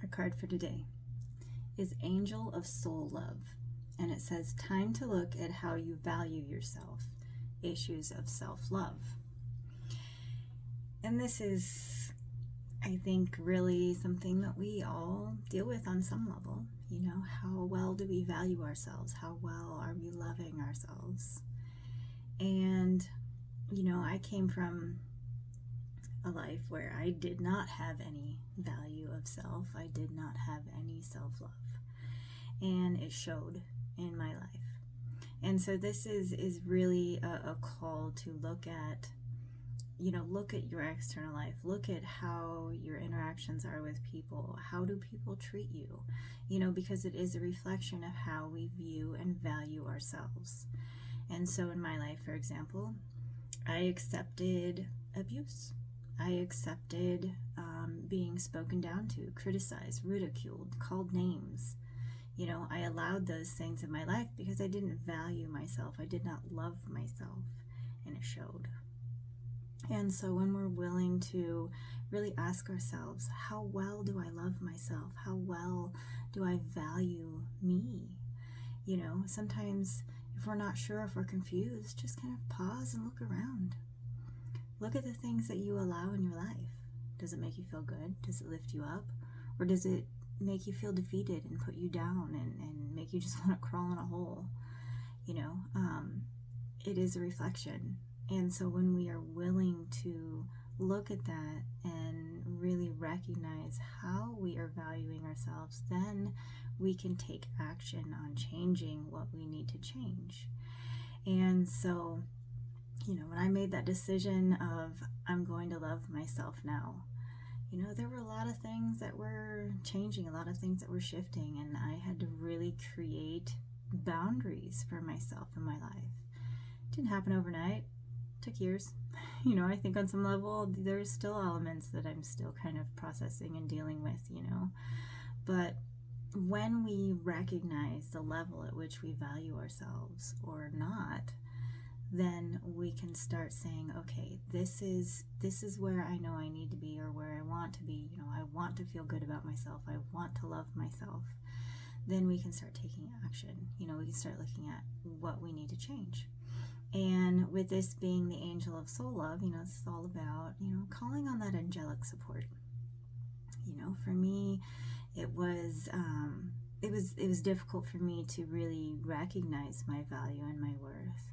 Our card for today is Angel of Soul Love, and it says, time to look at how you value yourself, issues of self-love. And this is, I think, really something that we all deal with on some level. You know, how well do we value ourselves? How well are we loving ourselves? And, you know, I came from a life where I did not have any value of self. I did not have any self-love. And it showed in my life. And so this is really a call to look at, you know, look at your external life. Look at how your interactions are with people. How do people treat you? You know, because it is a reflection of how we view and value ourselves. And so in my life, for example, I accepted abuse. I accepted being spoken down to, criticized, ridiculed, called names. You know, I allowed those things in my life because I didn't value myself. I did not love myself, and it showed. And so when we're willing to really ask ourselves, how well do I love myself? How well do I value me? You know, sometimes if we're not sure, if we're confused, just kind of pause and look around. Look at the things that you allow in your life. Does it make you feel good? Does it lift you up? Or does it make you feel defeated and put you down and make you just want to crawl in a hole? You know, it is a reflection. And so when we are willing to look at that and really recognize how we are valuing ourselves, then we can take action on changing what we need to change. And so, you know, when I made that decision of I'm going to love myself now, you know, there were a lot of things that were changing, a lot of things that were shifting, and I had to really create boundaries for myself in my life. It didn't happen overnight. It took years. You know, I think on some level there's still elements that I'm still kind of processing and dealing with, you know. But when we recognize the level at which we value ourselves or not, then we can start saying, okay, this is where I know I need to be, or where I want to be. You know, I want to feel good about myself. I want to love myself. Then we can start taking action. You know, we can start looking at what we need to change. And with this being the Angel of Soul Love, you know, it's all about, you know, calling on that angelic support. You know, for me, it was difficult for me to really recognize my value and my worth.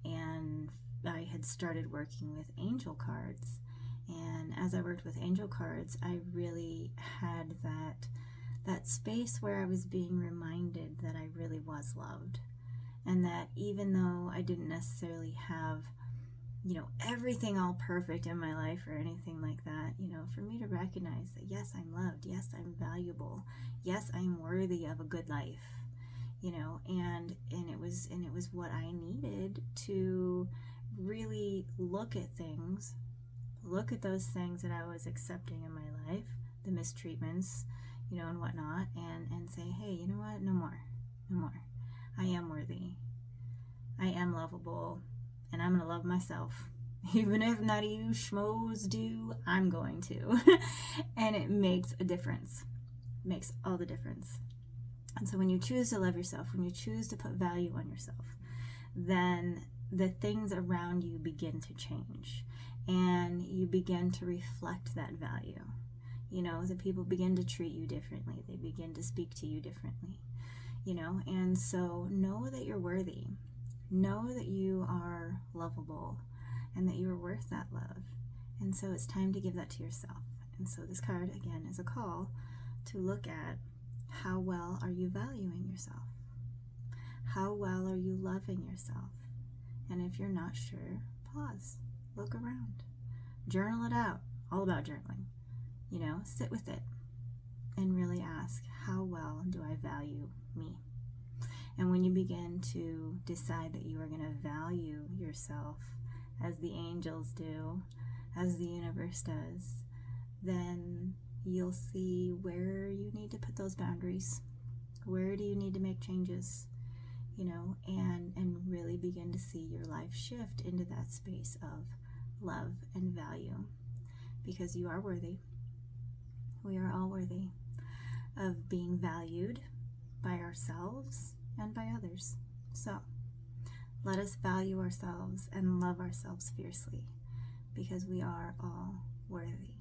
And I had started working with angel cards. And as I worked with angel cards, I really had that space where I was being reminded that I really was loved. And that even though I didn't necessarily have, you know, everything all perfect in my life or anything like that, you know, for me to recognize that, yes, I'm loved. Yes, I'm valuable. Yes, I'm worthy of a good life. You know, and it was what I needed to really look at things, look at those things that I was accepting in my life, the mistreatments, you know, and whatnot, and say, hey, you know what, no more. I am worthy. I am lovable, and I'm gonna love myself. Even if none of you schmoes do, I'm going to. And it makes a difference. It makes all the difference. And so when you choose to love yourself, when you choose to put value on yourself, then the things around you begin to change, and you begin to reflect that value. You know, the people begin to treat you differently. They begin to speak to you differently, you know, and so know that you're worthy. Know that you are lovable and that you are worth that love. And so it's time to give that to yourself. And so this card, again, is a call to look at, how well are you valuing yourself? How well are you loving yourself? And if you're not sure, pause, look around, journal it out. All about journaling. You know, sit with it and really ask, how well do I value me? And when you begin to decide that you are going to value yourself as the angels do, as the universe does, then you'll see where you need to put those boundaries. Where do you need to make changes? You know, and really begin to see your life shift into that space of love and value, because you are worthy. We are all worthy. of being valued by ourselves and by others. So let us value ourselves and love ourselves fiercely, because we are all worthy.